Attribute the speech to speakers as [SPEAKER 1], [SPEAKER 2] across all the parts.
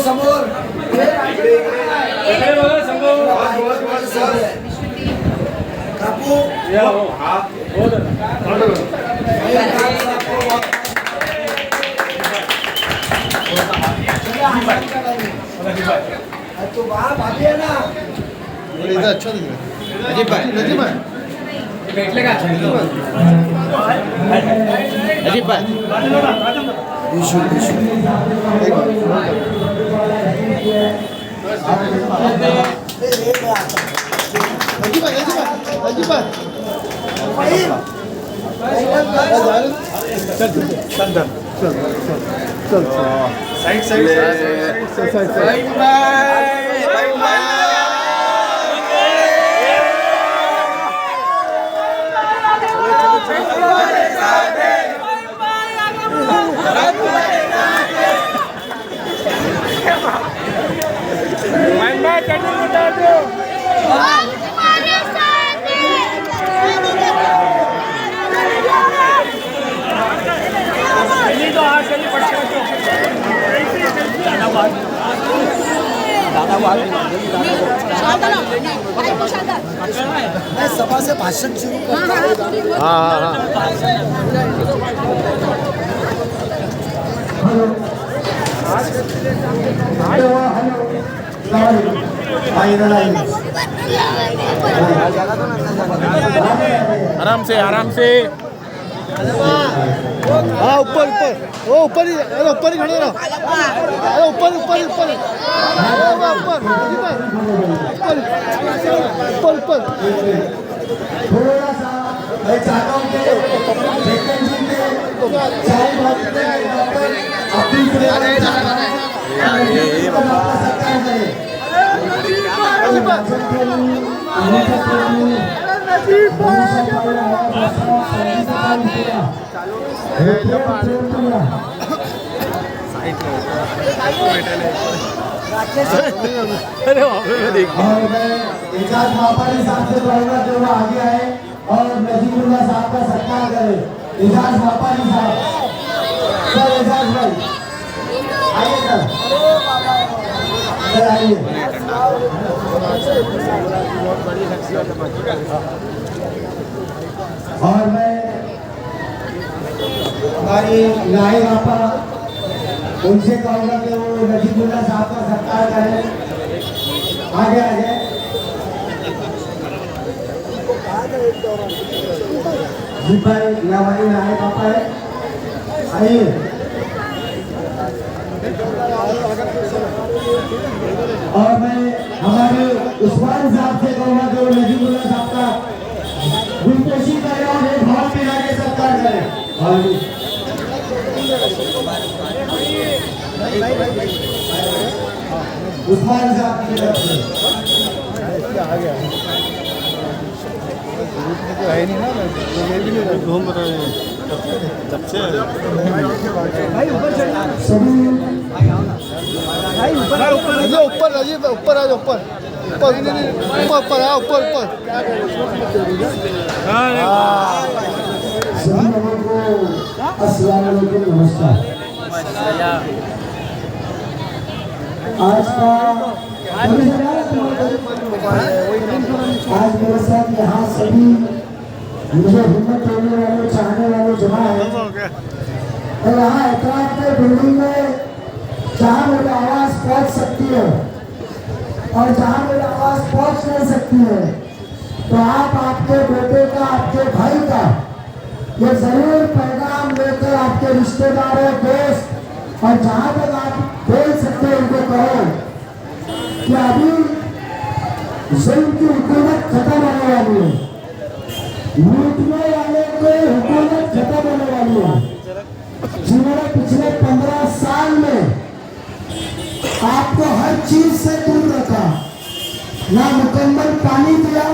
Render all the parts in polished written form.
[SPEAKER 1] समोर कापू तो बाप आगे है ना इधर अच्छा दिख रहा है अजीब भाई बैठले का अजीब भाई इशू अजीब भाई चल साइड सभा से भाषण शुरू करता है।
[SPEAKER 2] आराम से
[SPEAKER 1] हाँ ऊपर वो ऊपर ही खड़े रहो। अरे ऊपर थोड़ा सा मैं चाहता हूँ कि एजाज व्यापारी साहब से कहूँगा जो वो आगे आए और नजीमुल्लाह साहब का सत्कार करे। एजाज व्यापारी साहब, सर एजाज भाई आइए सर आइए। और मैं हमारी लाए आपा उनसे कहूँगा कि वो नजीमुल्लाह साहब का सत्कार करें। आगे आ जाए। जी भाई हमारी लाए पापा है, आइए। और मैं हमारे उस्मान साहब से कहूँगा कि वो नजीमुल्लाह साहब का गुलपेशी करें और एक भाव में आगे सत्कार करें। उस्मान साहब की तरफ से आ गया है नहीं ना, ये भी नहीं घूम रहे हैं जब से भाई ऊपर चढ़िए भाई ऊपर अजीब ऊपर आ जाओ ऊपर अस्सलाम वालेकुम, नमस्कार। आज मेरे साथ यहाँ सभी मुझे हिम्मत देने वाले चाहने वाले जमा है और यहाँ एतराफ के बिल्डिंग में जहाँ मेरी आवाज़ पहुँच सकती है और जहाँ मेरी आवाज़ पहुँच नहीं सकती है तो आप आपके बेटे का, आपके भाई का ये जरूर पैगाम लेकर आपके रिश्तेदारों, दोस्त और जहाँ तक आप बोल सकते हैं उनको कहो कि अभी जुल्म की हुकूमत खत्म होने वाली है, लूटने वाले को हुकूमत खत्म होने वाली है। जिन्होंने पिछले 15 साल में आपको हर चीज से दूर रखा, ना मुकम्मल पानी दिया,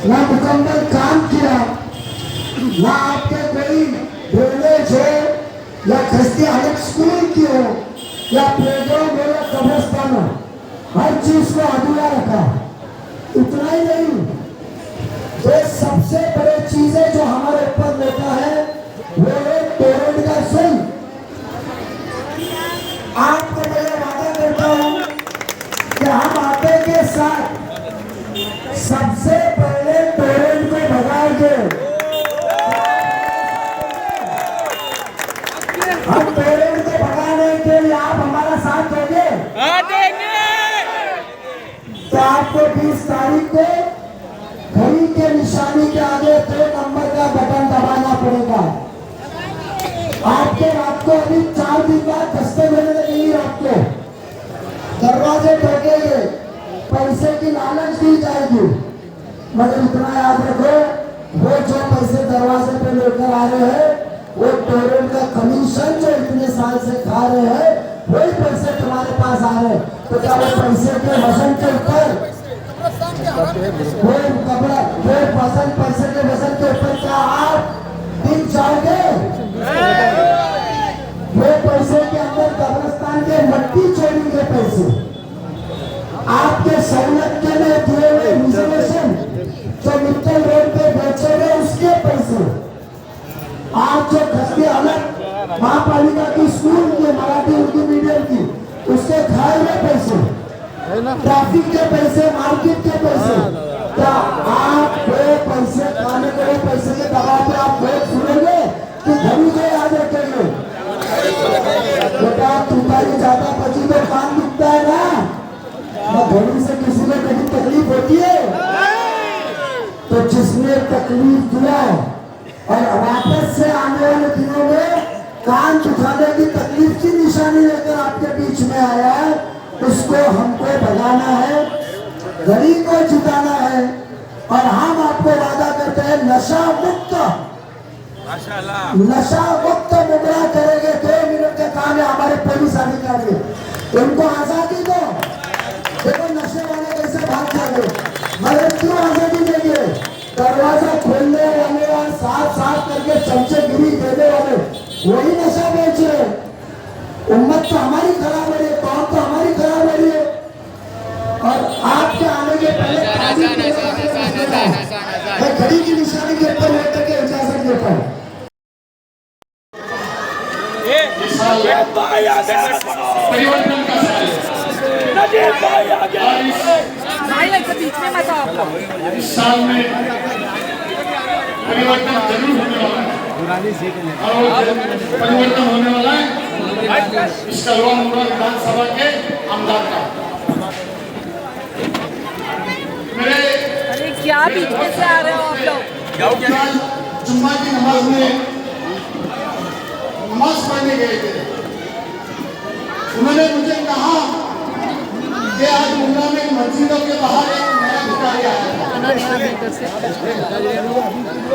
[SPEAKER 1] ना मुकम्मल काम किया, ना आपके कोई ड्रेनेज हो या खस्ती हालत स्कूल की हो या प्लेग्राउंड हो या कब्रिस्तान हो, हर चीज को अधूरा रखा। इतना ही नहीं, जो सबसे बड़ी चीज है जो हमारे ऊपर लेता है वो है पेरेंट का सुन। आपको मैं वादा करता हूं कि हम आते के साथ सबसे पहले पेरेंट को भगाएंगे। हम पेरेंट को भगाने के लिए आप हमारा साथ दोगे? तो आपको 20 तारीख को घड़ी के निशानी के आगे 2 नंबर का बटन दबाना पड़ेगा। आपके रात को अभी 4 दिन बाद दस्ते मिलने लगेंगी, रात को दरवाजे ठोकेंगे, पैसे की लालच दी जाएगी। मगर इतना याद रखो, वो जो पैसे दरवाजे पे लेकर आ रहे हैं वो पेरेंट का कमीशन जो इतने साल से खा रहे हैं वही पैसे तुम्हारे पास आ रहे हैं। तो क्या वो पैसे के वजन के ऊपर वो वजन पैसे के वजन के ऊपर क्या आप दिन जाओगे? वो पैसे के अंदर कब्रिस्तान के मट्टी छोड़ेंगे पैसे। आपके सहूलत के लिए दिए हुए रिजर्वेशन जो मित्तल रोड पे बेचोगे उसके पैसे, आप जो खस्ती हालत महापालिका की स्कूल की मराठी उर्दू मीडियम की उसके खाए हुए पैसे, ट्रैफिक के पैसे, मार्केट के पैसे, क्या आप वो पैसे खाने के पैसे के दबाव पे आप वोट सुनेंगे कि धनी को याद रखेंगे? बेटा तुम्हारी ज्यादा बची तो काम दिखता है ना, धनी से किसी को कभी तकलीफ होती है? तो जिसने तकलीफ दिया और वापस से आने वाले दिनों में कान दुखाने की तकलीफ की निशानी लेकर आपके बीच में आया है, उसको हमको भगाना है, गली को जिताना है। और हम आपको वादा करते हैं नशा मुक्त मुबरा करेंगे। 2 मिनट का काम है हमारे पुलिस अधिकारी, उनको आजादी दो। देखो नशे वाले कैसे भाग जाएंगे, मगर क्यों आजादी देंगे? दरवाजा खोलने वाले और साफ साफ करके चमचेगिरी देने वाले वही नशा बेच रहे। उम्मत तो हमारी खराब हो रही है, कौन तो हमारी खराब हो रही है। और आपके आने के पहले मैं घड़ी की निशानी के ऊपर लेकर के इजाजत देता हूँ।
[SPEAKER 2] परिवर्तन का
[SPEAKER 3] बीच में मत आओ आप लोग।
[SPEAKER 2] इस साल में परिवर्तन जरूर होने वाला है और परिवर्तन होने वाला है इस कलवा मुंडा विधानसभा के आमदार का। मेरे
[SPEAKER 3] अरे क्या बीच में से आ रहे हो आप लोग?
[SPEAKER 2] जुम्मा की नमाज में नमाज पढ़ने गए थे, उन्होंने मुझे कहा कि आज मुंडा में मस्जिदों के बाहर एक नया भिखारी आया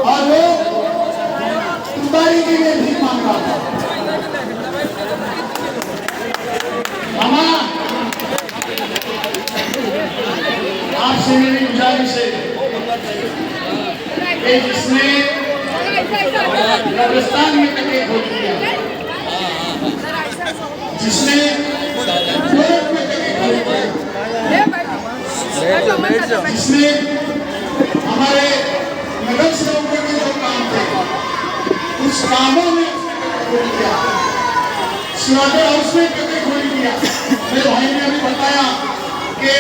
[SPEAKER 2] और वो तुतारी के लिए भीख मांग रहा था। मामा आपसे मेरी गुजारिश है कि जिसने कब्रिस्तान में टके खोल दिया, जिसने यूरोप में टके खोल दिया, जिसने हमारे नगर सेवकों के जो काम थे उस कामों में खोल दिया, स्लॉटर हाउस में टके खोल दिया। मेरे भाई ने अभी बताया कि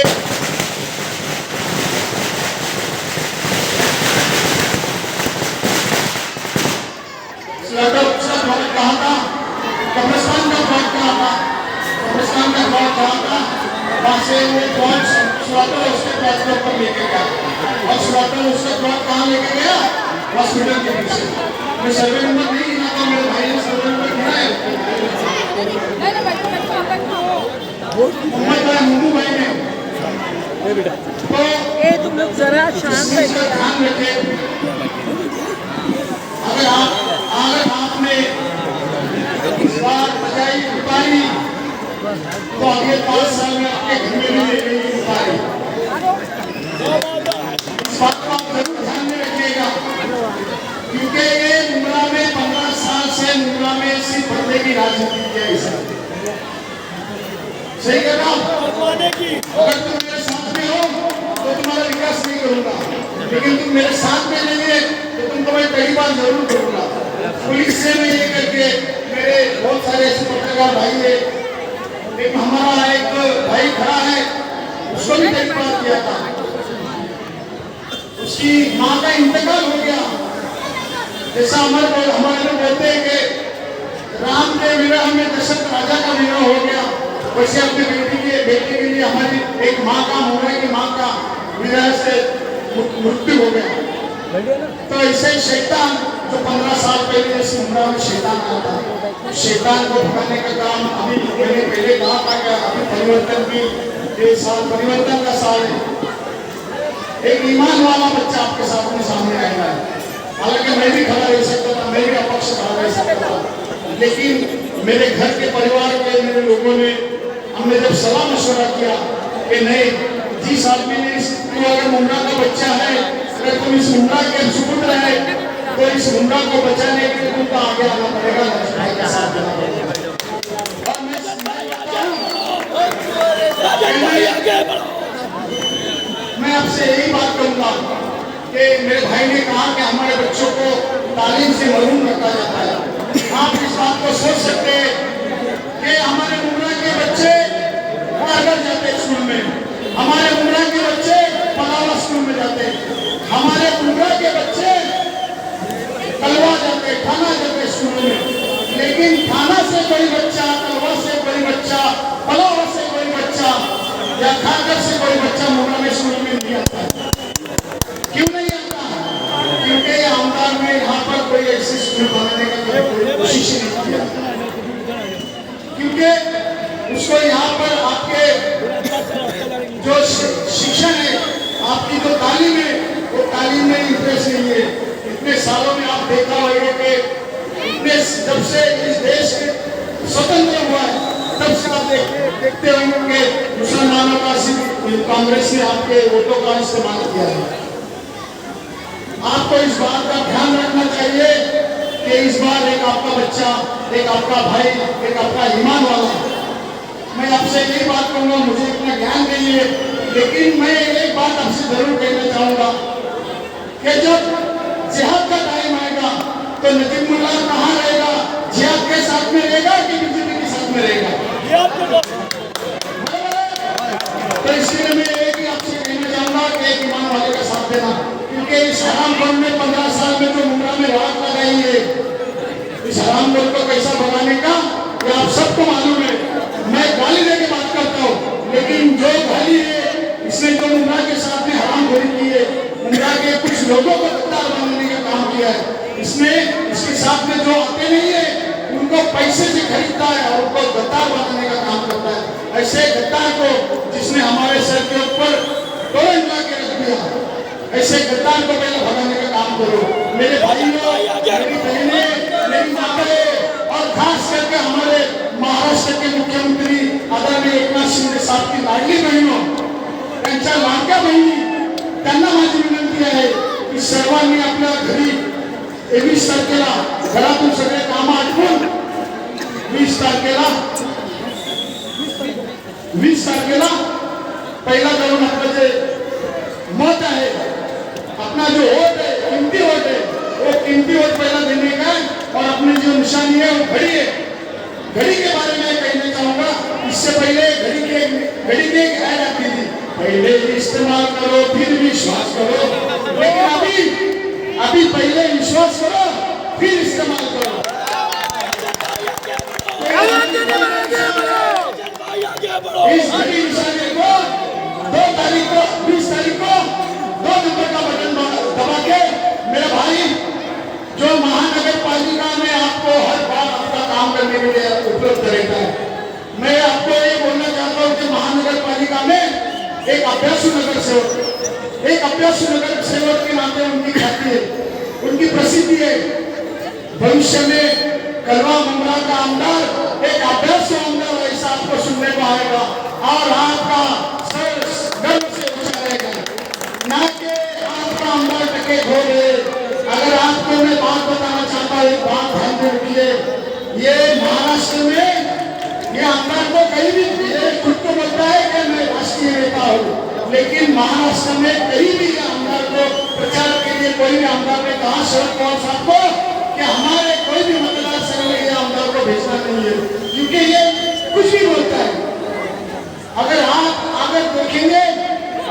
[SPEAKER 2] कहा था कब्रिस्तान का प्लॉट कहा था, कब्रिस्तान का प्लॉट कहा था, वहां से वो प्लॉट स्लॉटर उसके प्लॉट के ऊपर लेके गया और स्लॉटर उसका प्लॉट कहाँ लेके गया? हॉस्पिटल के पीछे। मैं सर्वे नंबर नहीं गिना था, मेरे भाई ने सर्वे नंबर गिना है। मोहम्मद भाई मुंडू भाई ने तो
[SPEAKER 3] तुम लोग जरा शांत
[SPEAKER 2] रखे। अगर आपने इस बार बजाई उतारी तो अगले 5 साल में आपके घर में भी लेके उतारी। इस बात को आप जरूर ध्यान में रखिएगा क्योंकि ये राजनीति किया इसने। सही कह रहा हूं? अगर तुम मेरे साथ में हो तो तुम्हारा विकास नहीं करूंगा, लेकिन तुम मेरे साथ में नहीं है तो तुमको मैं कई बार जरूर करूंगा। पुलिस से मैं ये करके मेरे बहुत सारे ऐसे पत्रकार भाई है, एक हमारा एक भाई खड़ा है, उसको भी कई बार किया था। उसकी माँ का इंतकाल हो गया। जैसा हमारे लोग बोलते हैं कि राम के विवाह में दशरथ राजा का विवाह हो गया, वैसे अपने बेटे के लिए हमारी एक माँ का, मोहरा की माँ का विवाह से मृत्यु हो गया। तो ऐसे शैतान जो 15 साल पहले इस मुमरा में शैतान आया था, शैतान को भगाने का काम अभी मैंने पहले कहा था कि अभी परिवर्तन की ये साल परिवर्तन का साल है। एक ईमान वाला बच्चा आपके सामने आएगा। हालांकि मैं भी खड़ा रह सकता था, मैं भी अपक्ष खड़ा रह सकता था, लेकिन मेरे घर के परिवार के मेरे लोगों ने, हमने जब सलाह मशवरा किया कि नहीं, जिस आदमी ने अगर मुमरा का बच्चा है, अगर तुम इस मुमरा के सुपुत्र है तो इस मुमरा को बचाने के लिए तुमको आगे आना पड़ेगा, भाई का साथ देना पड़ेगा। मैं आपसे यही बात कहूंगा कि मेरे भाई ने कहा कि हमारे बच्चों को तालीम से महरूम रखा जाता है। आप इस बात को सोच सकते हैं कि हमारे मुमरा के बच्चे अगर जाते स्कूल में, हमारे मुमरा के बच्चे पलावा स्कूल में जाते, हमारे मुमरा के बच्चे कलवा जाते, थाना जाते स्कूल में, लेकिन थाना से कोई बच्चा, कलवा से कोई बच्चा, पलावा से कोई बच्चा या खाकर से कोई बच्चा मुमरा में स्कूल में नहीं आता है। क्यों नहीं आता? क्योंकि आमदार में यहाँ पर कोई ऐसी स्कूल बनाने का कोई कोशिश नहीं किया, क्योंकि उसको यहाँ पर आपके जो शिक्षण है, आपकी जो तालीम है, वो तालीम में इंटरेस्ट नहीं है। इतने सालों में आप देखा होगा कि इतने जब से इस देश स्वतंत्र हुआ है तब से आप देखते होंगे कि मुसलमानों का कांग्रेस ने आपके वोटों का इस्तेमाल किया है। आपको इस बात का ध्यान रखना चाहिए कि इस बार एक आपका बच्चा, एक आपका भाई, एक आपका ईमान वाला, मैं आपसे यही बात कहूंगा, मुझे इतना ज्ञान नहीं है, लेकिन मैं एक बात आपसे जरूर कहना चाहूंगा कि जब जिहाद का टाइम आएगा तो नजीब मुल्ला कहाँ रहेगा? जिहाद के साथ में रहेगा कि बीजेपी के साथ में रहेगा? तो इसलिए मैं एक ही आपसे कहना चाहूंगा कि एक ईमान वाले का साथ देना, क्योंकि इस हराम गोल में 15 साल में जो मुमरा में रात लगाई है, इस हराम गोल को कैसा भगाने का ये आप सबको मालूम है। मैं गाली दे के बात करता हूँ, लेकिन जो गाली है इसने जो मुमरा के साथ में हराम गोली की है, मुमरा के कुछ लोगों को गद्दार बनाने का काम किया है, इसने इसके साथ में जो आते नहीं है उनको पैसे से खरीदता है और उनको गद्दार बनाने का काम करता है। ऐसे गद्दार को जिसने हमारे सर के ऊपर टोरंट ला के रख दिया, ऐसे गद्दार को पहले भगाने का काम करो। मेरे भाइयों, मेरी बहनें, मेरी माताएं और खास करके हमारे महाराष्ट्र के मुख्यमंत्री आदरणीय एकनाथ शिंदे साहब की लाडली बहिणों, त्यांच्या लाडक्या बहिणी, त्यांना माझी विनंती आहे की सर्वांनी आपल्या घरी 21 तारखेला घरातून सगळे काम आटपून 20 तारखेला पहिला जाऊन आपलं जे मत आहे, अपना जो वोट है, कीमती वोट है, वो कीमती वोट पहला देने का, और अपनी जो निशानी है वो घड़ी है। घड़ी के बारे में कहना चाहूंगा, इससे पहले घड़ी की एक ऐड आती थी, पहले इस्तेमाल करो फिर विश्वास करो, लेकिन अभी पहले विश्वास करो फिर इस्तेमाल करो। इस घड़ी निशानी को 2 तारीख को 20 तारीख को 2 नंबर का बटन दबा के मेरे भाई जो महानगर पालिका में आपको हर बार आपका काम करने के लिए उपलब्ध रहता है, मैं आपको ये बोलना चाहता हूँ कि महानगर पालिका में एक अभ्यासु नगर सेवक के नाते उनकी ख्याति है, उनकी प्रसिद्धि है। भविष्य में कलवा मुमरा का आमदार एक अभ्यासु आमदार ऐसा आपको सुनने को आएगा और आपका सर गर्व से ऊंचा रहेगा, ना कि आपका आमदार टके खो गए। अगर आपको मैं बात बताना चाहता हूँ, एक बात ध्यान में रखिए, ये महाराष्ट्र में ये आमदार को कहीं भी ये खुद को बोलता है कि मैं राष्ट्रीय नेता हूँ, लेकिन महाराष्ट्र में कहीं भी आमदार को प्रचार के लिए कोई भी आमदार ने कहा शरद पवार साहब को कि हमारे कोई भी मतदार संघ में ये आमदार को भेजना नहीं है, क्योंकि ये कुछ भी बोलता है। अगर आप अगर देखेंगे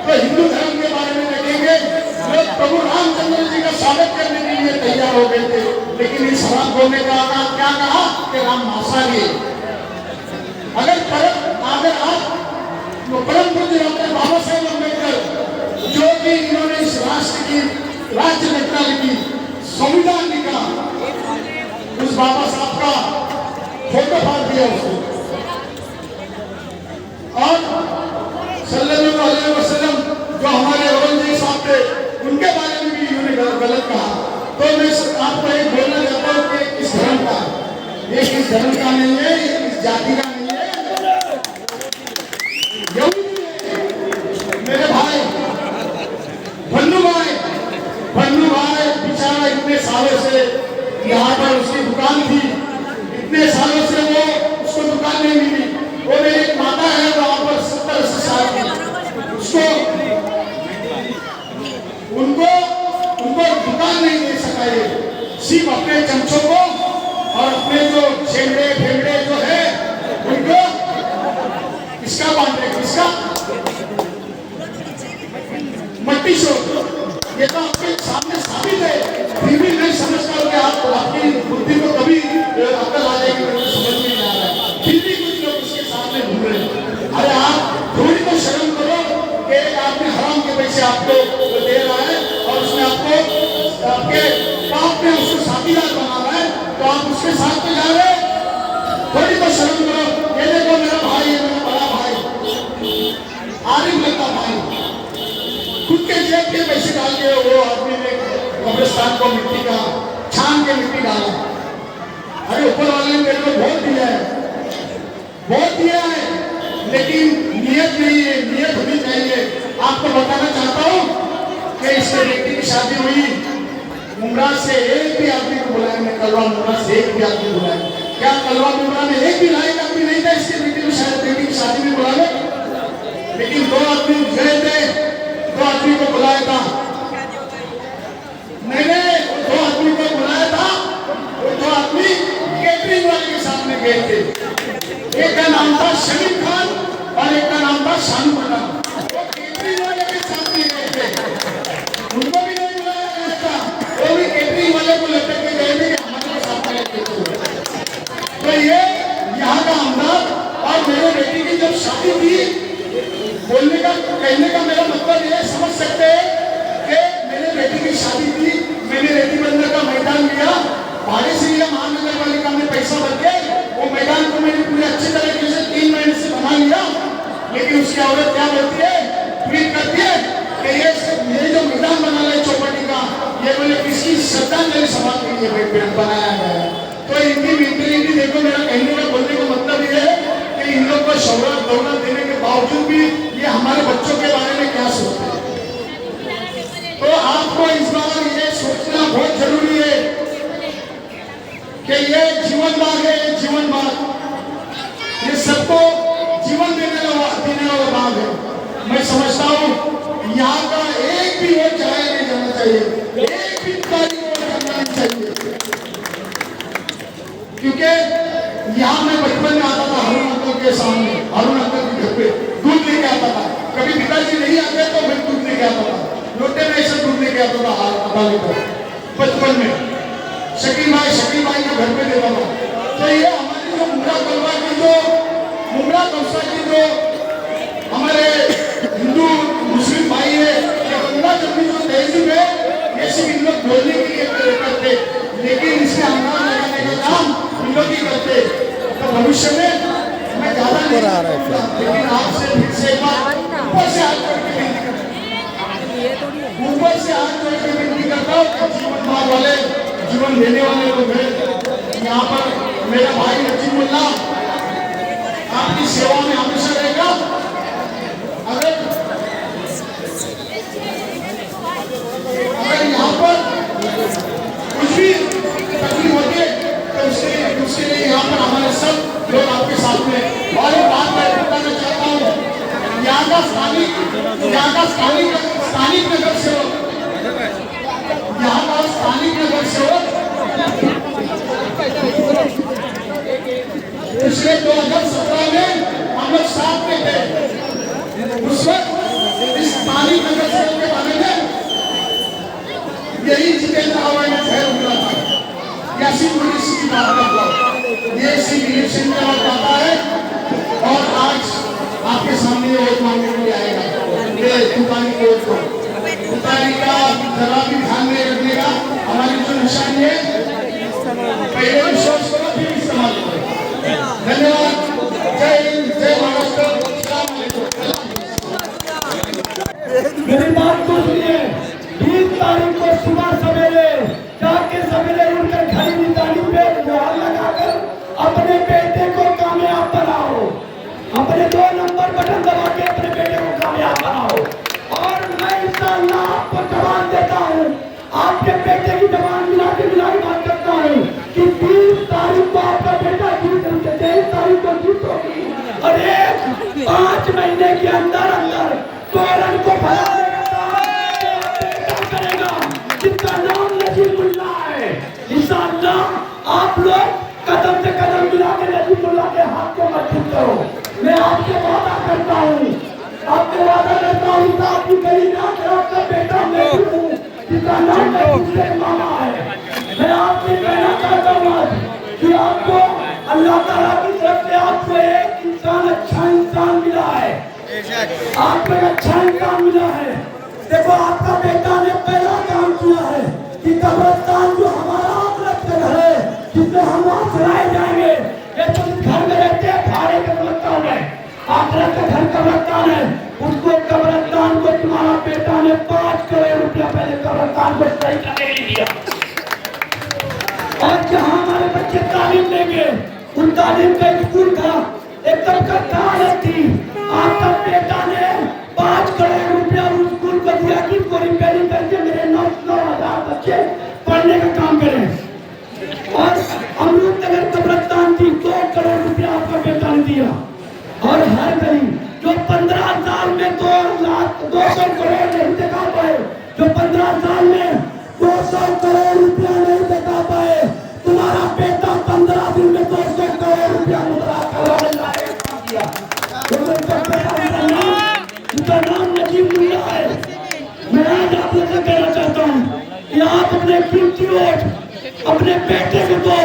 [SPEAKER 2] तो हिंदू धर्म के बारे में देखेंगे, लोग प्रभु रामचंद्र जी का स्वागत करने के लिए तैयार हो गए थे, लेकिन इस सवाल बोलने का क्या कहा कि राम मांसाहारी। अगर आप परम पूज्य डॉक्टर बाबा साहेब अम्बेडकर जो कि इन्होंने इस राष्ट्र की राज्य घटना लिखी, संविधान लिखा, उस बाबा साहब का फोटो फाड़ दिया उसको, और सल्लल्लाहु अलैहि वसल्लम जो हमारे औरंगजेब साहब थे उनके बारे में भी इन्होंने गलत कहा। तो मैं आपको एक बोलना चाहता हूँ कि इस धर्म का, ये किस धर्म का नहीं है, ये किस जाति का नहीं है, मेरे भाई भन्नू भाई बेचारा इतने सालों से यहाँ पर उसकी दुकान थी, इतने सालों से वो उसको दुकान नहीं मिली। वो मेरी एक माता है वहाँ पर 70-80 साल की, उसको उनको दुकान नहीं दे सका, ये सिर्फ अपने चमचों को और अपने जो छेड़े फेंगड़े जो है उनको किसका बांट रहे, किसका मट्टी शोर। ये तो आपके सामने साबित है, फिर भी नहीं समझता हूँ कि आप आपकी बुद्धि को कभी अकल आ जाएगी, मुझे समझ में नहीं आ रहा है, फिर भी कुछ लोग उसके सामने घूम रहे हैं। अरे आप थोड़ी तो शर्म करो कि आपने हराम के पैसे आपको दे रहा है और उसने आपको आपके पाप में उसको साथीदार बना रहा है, तो आप उसके साथ में जा रहे हो, थोड़ी तो शर्म करो। ये देखो मेरा भाई है, मेरा बड़ा भाई आरिफ लगता भाई, खुद के जेब के पैसे डाल के वो आदमी ने कब्रिस्तान को मिट्टी का छान के मिट्टी डाला। अरे ऊपर वाले ने मेरे को बहुत दिया है, लेकिन नियत नहीं है, नियत होनी चाहिए। आपको बताना चाहता हूँ कि इसके बेटी की शादी हुई, मुमरा से एक भी आदमी को बुलाया, मैं कलवा मुमरा से एक भी आदमी बुलाया, क्या कलवा मुमरा में एक भी लायक आदमी नहीं था इसके बेटी की शादी में बुलाने, लेकिन 2 आदमी गए थे, 2 आदमी को बुलाया था, मैंने 2 आदमी को बुलाया था, वो 2 आदमी कैटरिंग वाले के सामने गए थे, एक का नाम था शमीम खान और एक का नाम था शानू खान। वो कैटरिंग वाले के सामने गए थे, उनको भी नहीं बुलाया गया था, वो भी कैटरिंग वाले को लेकर के गए थे कि हमारे सामने गए। तो ये यहाँ का आमदार और मेरे बेटी की जब शादी थी, बोलने का कहने का मेरा मतलब ये समझ सकते हैं कि मेरे बेटी की शादी थी, मैंने रेती बंदर का मैदान लिया, भाड़े से लिया, महानगर पालिका में पैसा भर के वो मैदान को मैंने पूरे अच्छे तरीके से 3 महीने से बना लिया, लेकिन उसकी औरत क्या बोलती है, ट्वीट करती है कि ये जो मैदान बना है चौपाटी का, ये बोले किसकी श्रद्धांजलि सभा के लिए बनाया गया है। तो इनकी मेंटेलिटी देखो, मेरा कहने का बोलने का मतलब ये है कि इन लोग को शौहरत दौलत देने के बावजूद भी ये हमारे बच्चों के बारे में क्या सोचते हैं। तो आपको इस बार ये सोचना बहुत जरूरी है कि ये जीवन बाग है, ये जीवन बाग, ये सबको जीवन देने वाला बाग है। मैं समझता हूँ यहाँ का एक भी वोट जाया नहीं जाना चाहिए, एक भी तारीख वोट करना नहीं चाहिए, क्योंकि यहाँ मैं बचपन में आता था अरुण अंकल के सामने, अरुण अंकल के घर पे दूध लेके आता था, कभी पिताजी नहीं आते तो मैं दूध लेके आता था, लोटे में ऐसे दूध लेके आता था आधा लीटर बचपन में, शकील भाई के घर पे देता था। तो ये हमारी जो मुमरा कलवा की जो मुमरा कौसा की जो हमारे हिंदू मुस्लिम भाई है, ये गंगा जमनी जो तहजीब है, ये सिर्फ इन लोग बोलने के लिए करते, लेकिन इसमें अनुमान लगाने का काम इन लोग ही करते। तो भविष्य में मैं ज्यादा नहीं कहूँगा, लेकिन आपसे फिर से एक बार ऊपर से हाथ जोड़ के विनती करता हूँ कि जीवन बाग वाले, जीवन देने वाले लोग हैं, यहाँ पर मेरा भाई नजीमुल्ला आपकी सेवा में हमेशा रहेगा। अगर यहाँ पर कुछ भी तकलीफ होती है तो उसके लिए यहाँ स्थानिक नगर सेवक पिछले 2017 में हम लोग साथ में थे। उस वक्त इस स्थानिक नगर सेवक के बारे में यही जितेंद्र आवाज ने खैर बोला था, ऐसी पुलिस की बात करता हूँ, ये इसी इलेक्शन के बाद आता है और आज आपके सामने वोट मांगने के लिए आएगा। ये तुतारी कोर्ट को तुतारी का जरा भी ध्यान में रखने का हमारी जो निशानी है, पहले विश्वास करो फिर इस्तेमाल करो। धन्यवाद। जय हिंद, जय महाराष्ट्र।
[SPEAKER 1] मेरी बात को सुनिए। 20 तारीख को सुबह सवेरे जाके सवेरे उठकर खड़ी निशानी पे मोहर लगाकर अपने बेटे को कामयाब बनाओ। अपने 2 नंबर बटन दबा के अपने बेटे को कामयाब बनाओ। और मैं इंशाअल्लाह आपको जवाब देता हूँ, आपके बेटे की जवान मिला के बात करता हूँ कि 20 तारीख को आपका बेटा जीत, 23 तारीख को जीत होगी और 5 महीने के अंदर अंदर तोरण को भरा करेगा जिसका नाम नजीमुल्लाह है। इंशाअल्लाह आप लोग कदम से कदम मिला के नजीमुल्लाह के हाथ को मजबूत करो। मैं आपसे वादा करता हूँ, आपसे वादा करता हूँ कि आपकी गली में आकर आपका बेटा मैं हूँ जिसका नाम नजीमुल्लाह मामा है। मैं आपसे कहना चाहता हूँ कि आपको अल्लाह ताला की तरफ से आपको एक इंसान, अच्छा इंसान मिला है, आपको एक अच्छा इंसान मिला है। देखो आपका बेटा ने पहला काम किया है कि कब्रिस्तान जो हमारा आखिरत का घर है, जिसमें हम वहाँ चलाए जाएंगे, ये तो घर में रहते हैं भाड़े के कब्रिस्तान है, आखिरत का घर कब्रिस्तान है, उसको कब्रिस्तान को तुम्हारा बेटा ने 5 करोड़ रुपया पहले कब्रिस्तान को सही करने दिया। और जहाँ हमारे बच्चे तालीम लेंगे, उन तालीम का स्कूल था, एकदम कच्चा थी, आपका बेटा ने 5 करोड़ रुपया उस स्कूल को दिया कि इसको रिपेयरिंग करके मेरे 9,000 बच्चे पढ़ने का काम करें। और अमरूद नगर कब्रिस्तान थी, 2 करोड़ रुपया आपका बेटा ने दिया। और हर गरीब जो 15 साल में 200 करोड़ नहीं दिखा पाए, जो 15 साल में 200 करोड़ रुपया नहीं दिखा पाए, तुम्हारा बेटा 15 दिन में 200 करोड़ रुपया मुद्रा करवाने लायक काम किया। उनका नाम नजीमुल्लाह है। मैं आज आप लोग से कहना चाहता हूँ कि आप अपने कीमती वोट अपने बेटे को दो,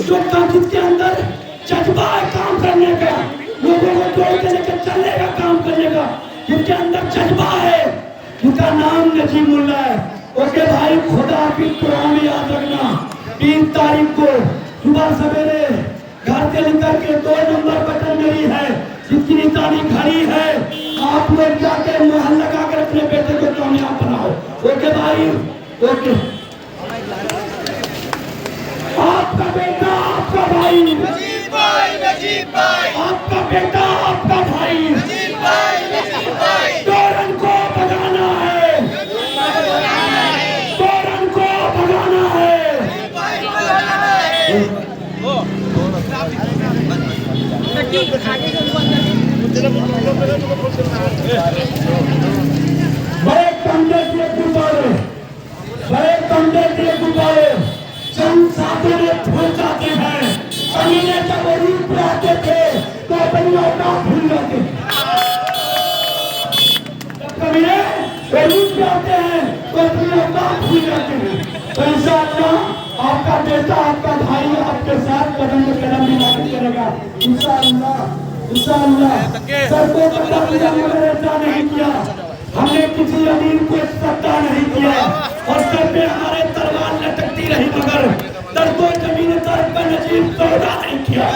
[SPEAKER 1] जो काम जिसके अंदर जज्बा है काम करने का, लोगों को जोड़ के लेकर चलने का काम करने का, जिसके अंदर जज्बा है, जिनका नाम नजीमुल्लाह है। ओके भाई, खुदा की कुरान में याद रखना, 3 तारीख को सुबह सवेरे घर से निकल के 2 नंबर बटन मेरी है, जिसकी निशानी खड़ी है, आप लोग जाके मोहर लगाकर अपने बेटे को कामयाब बनाओ। ओके भाई, ओके। आपका बेटा आपका भाई,
[SPEAKER 4] नजीब भाई, नजीब भाई,
[SPEAKER 2] आपका बेटा आपका भाई,
[SPEAKER 4] नजीब भाई, नजीब भाई,
[SPEAKER 2] तोरण को भगाना है, तोरण को भगाना है। बड़े कंधे से गुब्बारे, बड़े कंधे से गुब्बारे चंद साथों ने भूल जाते हैं। कमीने जब रूप पे आते थे तो अपनी औकात भूल जाते हैं। जब कमीने रूप पे आते हैं तो अपनी औकात भूल जाते हैं। तो इंशाअल्लाह आपका बेटा आपका भाई आपके साथ कदम से कदम मिलाकर करेगा। इंशाअल्लाह, इंशाअल्लाह। सबको पता किया मगर ऐसा नहीं किया, हमने किसी अमीर को सत्ता नहीं किया और सर पे हमारे तलवार लटकती रही, मगर दर्दों जमीन तरफ का नजीब सौदा नहीं किया।